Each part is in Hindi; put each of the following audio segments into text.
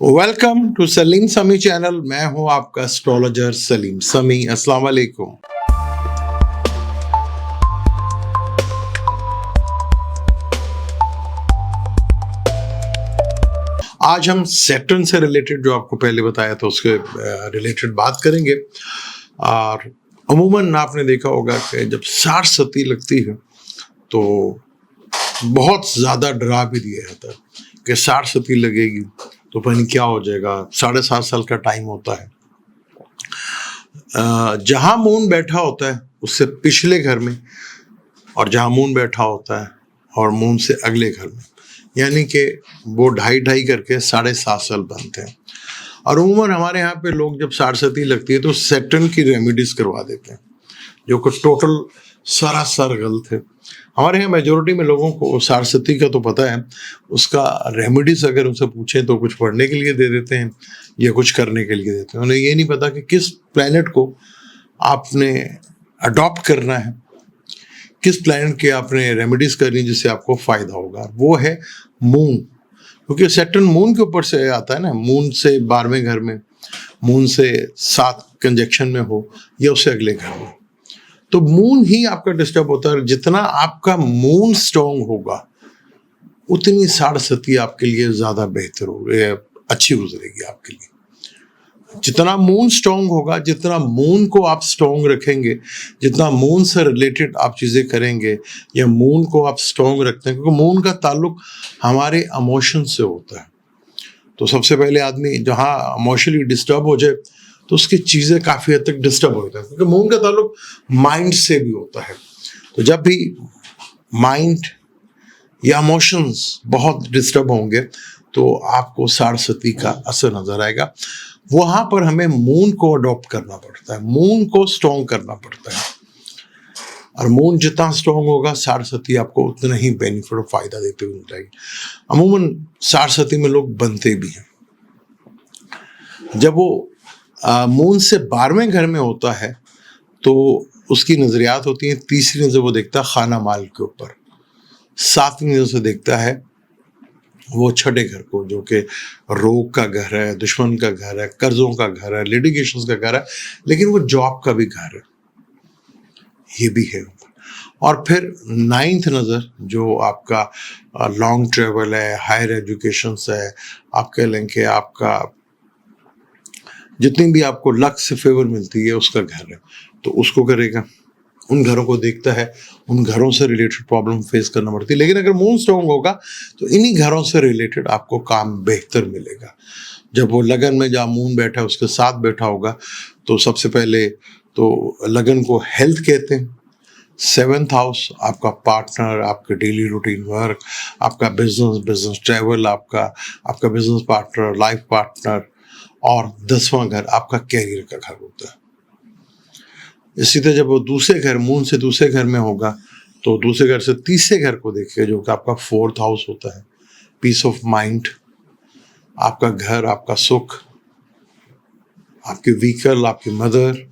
वेलकम टू सलीम समी चैनल। मैं हूं आपका एस्ट्रोलॉजर सलीम समी। अस्सलाम वालेकुम। आज हम सैटर्न से रिलेटेड, जो आपको पहले बताया था, उसके रिलेटेड बात करेंगे। और अमूमन आपने देखा होगा कि जब साठ सती लगती है तो बहुत ज़्यादा डरा भी दिया जाता है कि साठ सती लगेगी तो पता नहीं क्या हो जाएगा। 7.5 साल का टाइम होता है। जहाँ मून बैठा होता है उससे पिछले घर में, और जहाँ मून बैठा होता है और मून से अगले घर में, यानी कि वो ढाई ढाई करके 7.5 साल बनते हैं। और उमूमन हमारे यहाँ पे लोग जब साठ सती लगती है तो सैटर्न की रेमेडीज करवा देते हैं, जो कि टोटल सरासर गलत है। हमारे यहाँ मेजोरिटी में लोगों को साठ सती का तो पता है, उसका रेमेडीज अगर उनसे पूछें तो कुछ पढ़ने के लिए दे देते हैं या कुछ करने के लिए देते हैं। उन्हें ये नहीं पता कि किस प्लैनेट को आपने अडॉप्ट करना है, किस प्लैनेट के आपने रेमेडीज करनी है जिससे आपको फायदा होगा। वो है मून, क्योंकि सैटर्न मून के ऊपर से आता है ना। मून से 12वें घर में, मून से 7 कंजक्शन में हो या उससे अगले घर में, तो मून ही आपका डिस्टर्ब होता है। जितना आपका मून स्ट्रॉन्ग होगा उतनी साढ़ सती आपके लिए ज्यादा बेहतर होगी, अच्छी गुजरेगी आपके लिए। जितना मून स्ट्रॉन्ग होगा, जितना मून को आप स्ट्रॉन्ग रखेंगे, जितना मून से रिलेटेड आप चीजें करेंगे या मून को आप स्ट्रॉन्ग रखते हैं, क्योंकि मून का ताल्लुक हमारे इमोशन से होता है। तो सबसे पहले आदमी जहाँ इमोशनली डिस्टर्ब हो जाए तो उसकी चीज़ें काफ़ी हद तक डिस्टर्ब होता है, क्योंकि मून का ताल्लुक माइंड से भी होता है। तो जब भी माइंड या इमोशंस बहुत डिस्टर्ब होंगे तो आपको साढ़ सती का असर नजर आएगा। वहाँ पर हमें मून को अडॉप्ट करना पड़ता है, मून को स्ट्रॉन्ग करना पड़ता है। और मून जितना स्ट्रॉन्ग होगा, साढ़ सती आपको उतना ही बेनिफिट और फायदा देते हुए जाएगी। अमूमन साढ़ सती में लोग बनते भी हैं। जब वो मून से 12वें घर में होता है तो उसकी नजरियात होती हैं। तीसरी नजर वो देखता है खाना माल के ऊपर, 7वीं नजर से देखता है वो छठे घर को, जो कि रोग का घर है, दुश्मन का घर है, कर्जों का घर है, लिटिगेशन का घर है, लेकिन वो जॉब का भी घर है, ये भी है। और फिर 9th नज़र जो आपका लॉन्ग ट्रेवल है, हायर एजुकेशन है, आप कह लें कि आपका जितनी भी आपको लक से फेवर मिलती है उसका घर है, तो उसको करेगा। उन घरों को देखता है, उन घरों से रिलेटेड प्रॉब्लम फेस करना पड़ती है। लेकिन अगर मून स्ट्रॉन्ग होगा तो इन्हीं घरों से रिलेटेड आपको काम बेहतर मिलेगा। जब वो लगन में जहाँ मून बैठा है उसके साथ बैठा होगा तो सबसे पहले तो लगन को हेल्थ कहते हैं। 7th हाउस आपका पार्टनर, आपका डेली रूटीन वर्क, आपका बिजनेस ट्रैवल, आपका बिजनेस पार्टनर, लाइफ पार्टनर। और 10वां घर आपका कैरियर का घर होता है। इसी तरह जब वो दूसरे घर, मून से दूसरे घर में होगा तो दूसरे घर से तीसरे घर को देखिए, जो कि आपका 4th हाउस होता है। पीस ऑफ माइंड, आपका घर, आपका सुख, आपके व्हीकल, आपकी मदर।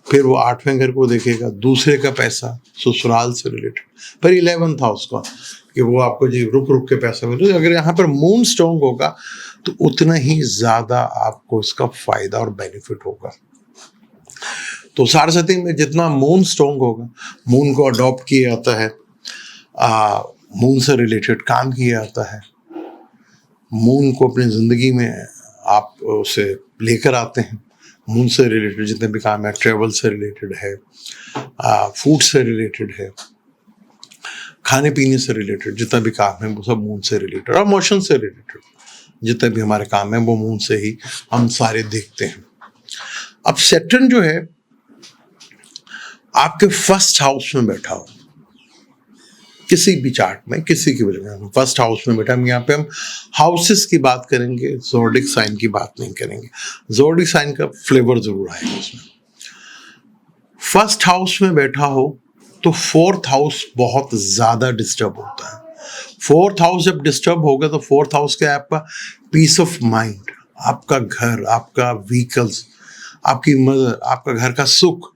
फिर वो 8वें घर को देखेगा, दूसरे का पैसा, ससुराल से रिलेटेड। फिर 11th हाउस का, कि वो आपको जी रुक रुक के पैसा मिले। अगर यहाँ पर मून स्ट्रॉन्ग होगा तो उतना ही ज्यादा आपको इसका फायदा और बेनिफिट होगा। तो साढ़ सती में जितना मून स्ट्रॉन्ग होगा, मून को अडॉप्ट किया जाता है, मून से रिलेटेड काम किया जाता है, मून को अपनी जिंदगी में आप उसे लेकर आते हैं। मून से रिलेटेड जितने भी काम है, ट्रेवल से रिलेटेड है, फूड से रिलेटेड है, खाने पीने से रिलेटेड जितना भी काम है वो सब मून से रिलेटेड, और इमोशन से रिलेटेड जितने भी हमारे काम है वो मून से ही हम सारे देखते हैं। अब सैटर्न जो है आपके फर्स्ट हाउस में बैठा हो, किसी भी चार्ट में, किसी की वजह में फर्स्ट हाउस में बैठा। हम यहाँ पे हम हाउसेस की बात करेंगे, ज़ोडिक साइन की बात नहीं करेंगे। ज़ोडिक साइन का फ्लेवर जरूर आएगा उसमें। फर्स्ट हाउस में बैठा हो तो 4th हाउस बहुत ज्यादा डिस्टर्ब होता है। 4th हाउस जब डिस्टर्ब होगा तो 4th हाउस क्या है? आपका पीस ऑफ माइंड, आपका घर, आपका व्हीकल्स, आपकी मदर, आपका घर का सुख,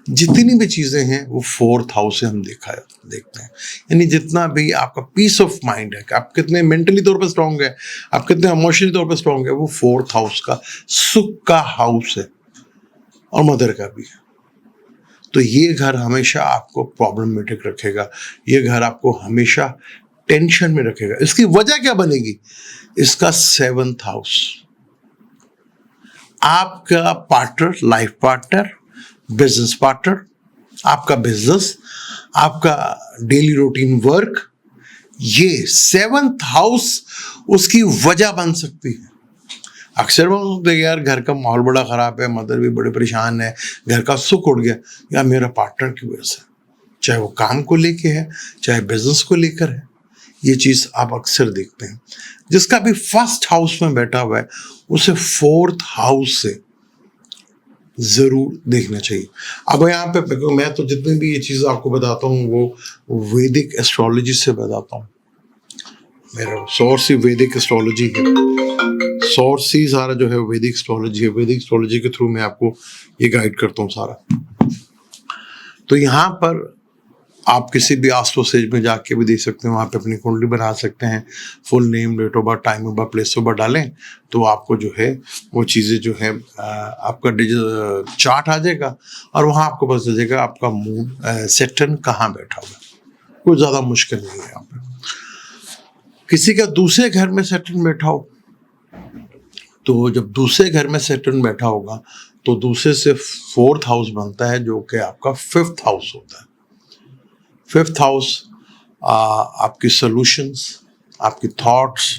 जितनी भी चीजें हैं वो फोर्थ हाउस से हम देखते हैं। यानी जितना भी आपका पीस ऑफ माइंड है कि आप कितने मेंटली तौर पर स्ट्रांग है, आप कितने इमोशनली तौर पर स्ट्रांग है, वो फोर्थ हाउस का सुख का हाउस है और मदर का भी है। तो ये घर हमेशा आपको प्रॉब्लमेटिक रखेगा, ये घर आपको हमेशा टेंशन में रखेगा। इसकी वजह क्या बनेगी? इसका सेवंथ हाउस, आपका partner, life partner, business partner, आपका बिजनेस, आपका डेली रूटीन वर्क, ये सेवंथ हाउस उसकी वजह बन सकती है। अक्सर हम लोग देखते यार घर का माहौल बड़ा खराब है, मदर भी बड़े परेशान है, घर का सुख उड़ गया, या मेरा पार्टनर की वजह से, चाहे वो काम को लेके है, चाहे बिजनेस को लेकर है। ये चीज आप अक्सर देखते हैं। जिसका भी फर्स्ट हाउस में बैठा हुआ है उसे फोर्थ हाउस से जरूर देखना चाहिए। अब यहाँ पे मैं तो जितनी भी ये चीज आपको बताता हूँ वो वैदिक एस्ट्रोलॉजी से बताता हूँ। मेरा सोर्स ही वैदिक एस्ट्रोलॉजी है, सोर्स ही सारा जो है वैदिक एस्ट्रोलॉजी है। वैदिक एस्ट्रोलॉजी के थ्रू मैं आपको ये गाइड करता हूँ सारा। तो यहाँ पर आप किसी भी एस्ट्रो सेज में जाके भी देख सकते हैं, वहाँ पे अपनी कुंडली बना सकते हैं, full name, date of birth, time of birth, place of birth डालें तो आपको जो है वो चीज़ें जो है आपका चार्ट आ जाएगा और वहाँ आपको पता चल जाएगा आपका मून सैटर्न कहाँ बैठा हुआ है। कोई ज़्यादा मुश्किल नहीं है यहाँ पे। किसी का दूसरे घर में सैटर्न बैठा हो, तो जब दूसरे घर में सैटर्न बैठा होगा तो दूसरे से फोर्थ हाउस बनता है जो कि आपका फिफ्थ हाउस होता है। फिफ्थ हाउस आपकी सॉल्यूशंस, आपकी थॉट्स,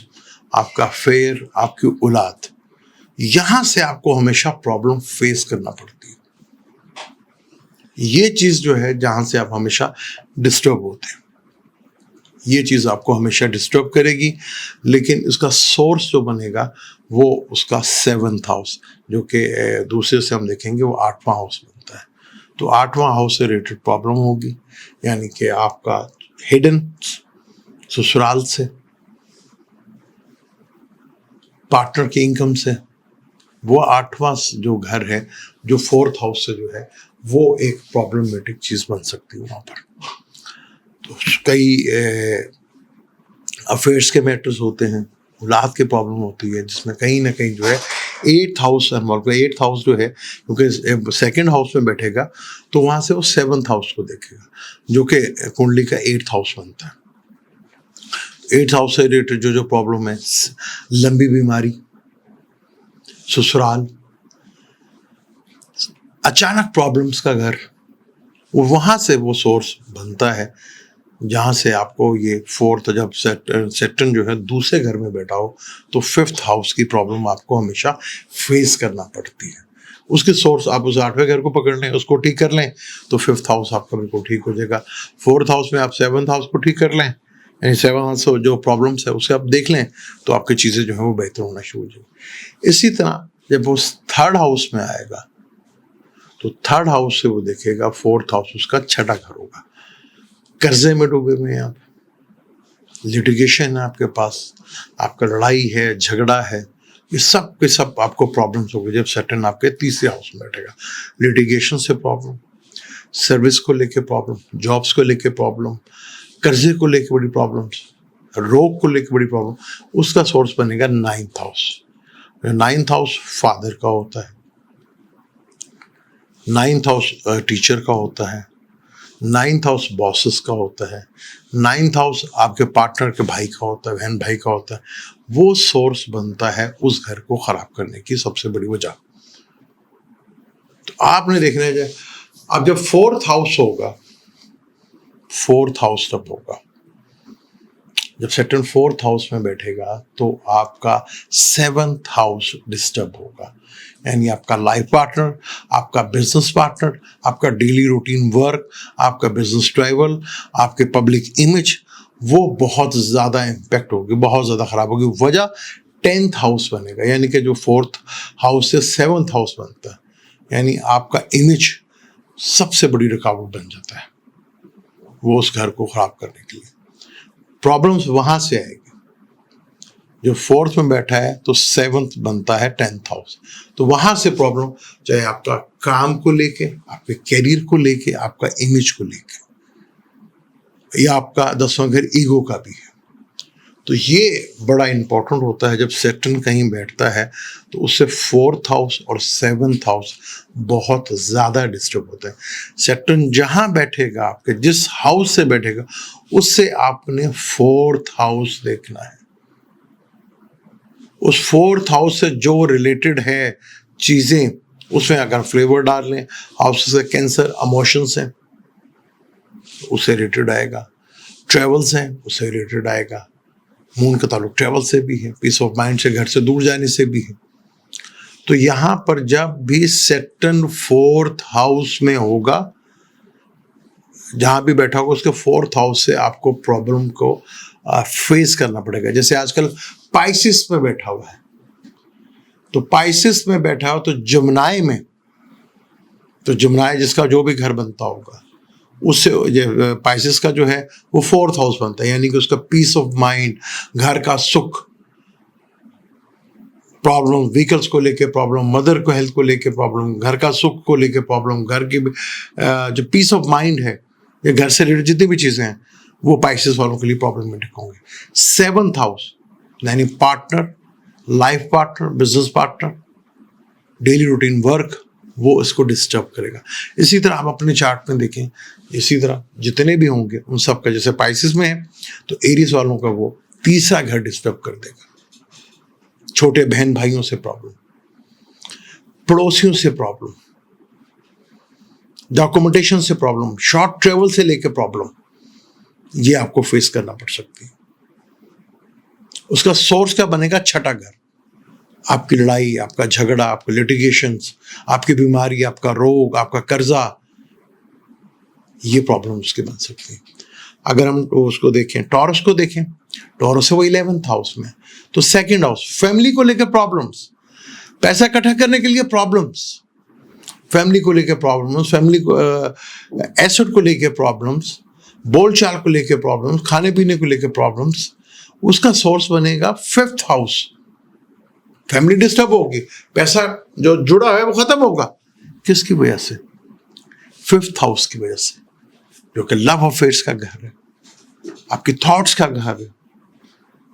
आपका फेयर, आपकी औलाद, यहां से आपको हमेशा प्रॉब्लम फेस करना पड़ती है। ये चीज जो है जहां से आप हमेशा डिस्टर्ब होते हैं, ये चीज आपको हमेशा डिस्टर्ब करेगी। लेकिन उसका सोर्स जो बनेगा वो उसका सेवंथ हाउस, जो कि दूसरे से हम देखेंगे वो आठवां हाउस बनता है। तो आठवां हाउस से रिलेटेड प्रॉब्लम होगी, यानी कि आपका हिडन ससुराल से, पार्टनर की इनकम से, वो आठवां जो घर है जो फोर्थ हाउस से जो है वो एक प्रॉब्लमेटिक चीज बन सकती है वहां पर। तो कई अफेयर्स के मैटर्स होते हैं, औलाद की प्रॉब्लम होती है, जिसमें कहीं ना कहीं जो है एट्थ हाउस इन्वॉल्व है। एट्थ हाउस जो है क्योंकि सेकंड हाउस में बैठेगा तो वहां से वो सेवंथ हाउस को देखेगा, जो कि कुंडली का एट्थ हाउस बनता है। एट्थ हाउस से रिलेटेड जो जो प्रॉब्लम है, लंबी बीमारी, ससुराल, अचानक प्रॉब्लम्स का घर, वो वहां से वो सोर्स बनता है जहाँ से आपको ये फोर्थ, जब सैटर्न जो है दूसरे घर में बैठा हो तो फिफ्थ हाउस की प्रॉब्लम आपको हमेशा फेस करना पड़ती है। उसके सोर्स आप उस आठवें घर को पकड़ लें, उसको ठीक कर लें तो फिफ्थ हाउस आपका बिल्कुल ठीक हो जाएगा। फोर्थ हाउस में आप सेवंथ हाउस को ठीक कर लें, यानी सेवन हाउस जो प्रॉब्लम्स है उसे आप देख लें तो आपकी चीज़ें जो है वो बेहतर होना शुरू हो जाएगी। इसी तरह जब वो थर्ड हाउस में आएगा तो थर्ड हाउस से वो देखेगा फोर्थ हाउस उसका छठा घर होगा। कर्जे में डूबे हुए हैं आप, लिटिगेशन है आपके पास, आपका लड़ाई है, झगड़ा है, ये सब के सब आपको प्रॉब्लम्स होगी जब सैटर्न आपके तीसरे हाउस में बैठेगा। लिटिगेशन से प्रॉब्लम, सर्विस को लेके प्रॉब्लम, जॉब्स को लेके प्रॉब्लम, कर्जे को लेके बड़ी प्रॉब्लम्स, रोग को लेके बड़ी प्रॉब्लम, उसका सोर्स बनेगा ninth house. Ninth house father का होता है, नाइन्थ हाउस टीचर का होता है, नाइन्थ हाउस बॉसेस का होता है, नाइन्थ हाउस आपके पार्टनर के भाई का होता है, बहन भाई का होता है। वो सोर्स बनता है उस घर को खराब करने की सबसे बड़ी वजह। तो आपने देखना है अब जब फोर्थ हाउस होगा, फोर्थ हाउस तब होगा जब सैटर्न फोर्थ हाउस में बैठेगा तो आपका सेवंथ हाउस डिस्टर्ब होगा, यानी आपका लाइफ पार्टनर, आपका बिजनेस पार्टनर, आपका डेली रूटीन वर्क, आपका बिजनेस ट्रैवल, आपके पब्लिक इमेज, वो बहुत ज़्यादा इम्पेक्ट होगी, बहुत ज़्यादा खराब होगी। वजह टेंथ हाउस बनेगा, यानी कि जो फोर्थ हाउस से सेवंथ हाउस बनता है, यानी आपका इमेज सबसे बड़ी रुकावट बन जाता है वो उस घर को खराब करने के लिए। प्रॉब्लम्स वहां से आएगी जो फोर्थ में बैठा है तो सेवंथ बनता है 10th हाउस। तो वहां से प्रॉब्लम, चाहे आपका काम को लेके, आपके कैरियर को लेके, आपका इमेज को लेके, या आपका 10वां घर ईगो का भी है। तो ये बड़ा इंपॉर्टेंट होता है जब सैटर्न कहीं बैठता है तो उससे 4th हाउस और 7th हाउस बहुत ज़्यादा डिस्टर्ब होता है। सैटर्न जहाँ बैठेगा, आपके जिस हाउस से बैठेगा, उससे आपने 4th हाउस देखना है। उस 4th हाउस से जो रिलेटेड है चीज़ें, उसमें अगर फ्लेवर डाल लें, हाउस से कैंसर, इमोशंस हैं, उससे रिलेटेड आएगा, ट्रेवल्स हैं, उससे रिलेटेड आएगा। मून का ताल्लुक ट्रेवल से भी है, पीस ऑफ माइंड से, घर से दूर जाने से भी है। तो यहाँ पर जब भी सैटर्न 4th हाउस में होगा, जहाँ भी बैठा होगा, उसके 4th हाउस से आपको प्रॉब्लम को फेस करना पड़ेगा। जैसे आजकल पाइसिस में बैठा हुआ है, तो पाइसिस में बैठा हो तो जमुनाई में, तो जमुनाई जिसका जो भी घर बनता होगा, उससे पाइसिस का जो है वो 4th हाउस बनता है, यानी कि उसका पीस ऑफ माइंड, घर का सुख, प्रॉब्लम, व्हीकल्स को लेके प्रॉब्लम, मदर को हेल्थ को लेके प्रॉब्लम, घर का सुख को लेके प्रॉब्लम, घर की जो पीस ऑफ माइंड है, या घर से रिलेटेड जितनी भी चीज़ें हैं, वो पाइसिस वालों के लिए प्रॉब्लमेटिक होंगे। 7th हाउस यानी partner, life partner, business partner, daily routine work, वो इसको डिस्टर्ब करेगा। इसी तरह आप अपने चार्ट में देखें, इसी तरह जितने भी होंगे उन सब का, जैसे पाइसिस में है तो एरीज वालों का वो 3रा घर डिस्टर्ब कर देगा। छोटे बहन भाइयों से प्रॉब्लम, पड़ोसियों से प्रॉब्लम, डॉक्यूमेंटेशन से प्रॉब्लम, शॉर्ट ट्रेवल से लेकर प्रॉब्लम, ये आपको फेस करना पड़ सकती है। उसका सोर्स क्या बनेगा? 6ठा घर, आपकी लड़ाई, आपका झगड़ा, आपके लिटिगेशंस, आपकी बीमारी, आपका रोग, आपका कर्जा, ये प्रॉब्लम उसके बन सकती है। अगर हम उसको देखें, टॉरस को देखें, टॉरस है वो 11th हाउस में, तो 2nd हाउस, फैमिली को लेकर प्रॉब्लम्स, पैसा इकट्ठा करने के लिए प्रॉब्लम्स, फैमिली को लेकर प्रॉब्लम्स, फैमिली को एसेट को लेकर प्रॉब्लम्स, बोलचाल को लेकर प्रॉब्लम्स, खाने पीने को लेकर प्रॉब्लम्स। उसका सोर्स बनेगा 5th हाउस। फैमिली डिस्टर्ब होगी, पैसा जो जुड़ा है वो खत्म होगा, किसकी वजह से? 5th हाउस की वजह से, जो कि लव अफेयर्स का घर है, आपकी थॉट्स का घर है,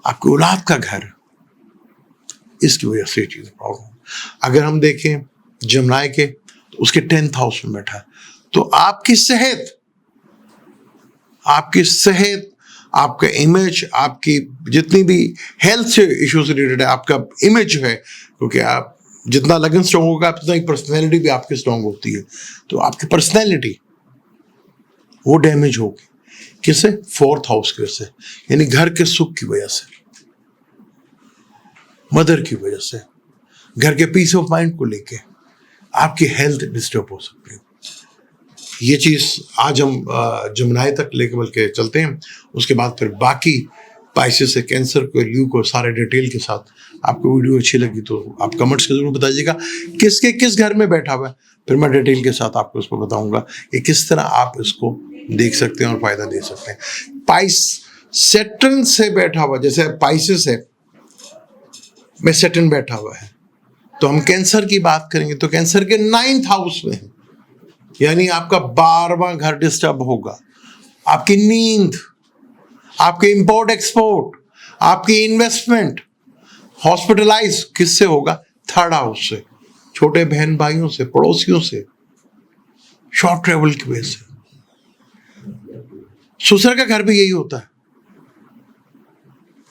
आपकी औलाद का घर है, इसकी वजह से चीज़ प्रॉब्लम। अगर हम देखें जमुनाई के, तो उसके 10th हाउस में बैठा है, तो आपकी सेहत, आपका इमेज, आपकी जितनी भी हेल्थ से इश्यू से रिलेटेड है, आपका इमेज जो है, क्योंकि आप जितना लगन स्ट्रॉन्ग होगा, उतना ही पर्सनैलिटी भी आपकी स्ट्रॉन्ग होती है, तो आपकी पर्सनैलिटी वो डैमेज होगी। किससे? 4th हाउस की वजह से, यानी घर के सुख की वजह से, मदर की वजह से, घर के पीस ऑफ माइंड को लेके आपकी हेल्थ डिस्टर्ब हो सकती है। ये चीज़ आज हम जमुनाई तक लेके बल्कि चलते हैं, उसके बाद फिर बाकी पाइसिस से कैंसर को, ल्यू को, सारे डिटेल के साथ। आपको वीडियो अच्छी लगी तो आप कमेंट्स के जरूर बताइएगा किसके किस घर में बैठा हुआ है, फिर मैं डिटेल के साथ आपको इसको बताऊंगा कि किस तरह आप इसको देख सकते हैं और फायदा दे सकते हैं। सैटर्न से बैठा हुआ, जैसे पाइसिस है में सैटर्न बैठा हुआ है, तो हम कैंसर की बात करेंगे तो कैंसर के 9th हाउस में है, यानी आपका 12वां घर डिस्टर्ब होगा। आपकी नींद, आपके इंपोर्ट एक्सपोर्ट, आपकी इन्वेस्टमेंट, हॉस्पिटलाइज किससे होगा? 3rd हाउस से, छोटे बहन भाइयों से, पड़ोसियों से, शॉर्ट ट्रेवल की वजह से। ससुर का घर भी यही होता है।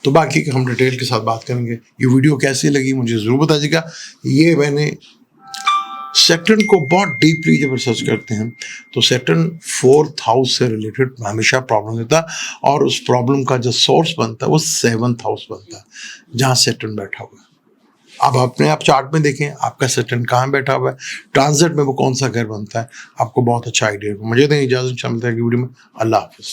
तो बाकी हम डिटेल के साथ बात करेंगे। ये वीडियो कैसी लगी मुझे जरूर बताइएगा। ये मैंने सैटर्न को बहुत डीपली जब रिसर्च करते हैं तो सैटर्न 4th हाउस से रिलेटेड हमेशा प्रॉब्लम देता है, और उस प्रॉब्लम का जो सोर्स बनता है वो 7th हाउस बनता है, जहाँ सैटर्न बैठा हुआ है। अब अपने आप चार्ट में देखें आपका सैटर्न कहाँ बैठा हुआ है, ट्रांजिट में वो कौन सा घर बनता है, आपको बहुत अच्छा आइडिया होगा। मुझे दें इजाजत, मिलते हैं वीडियो में। अल्लाह हाफिज।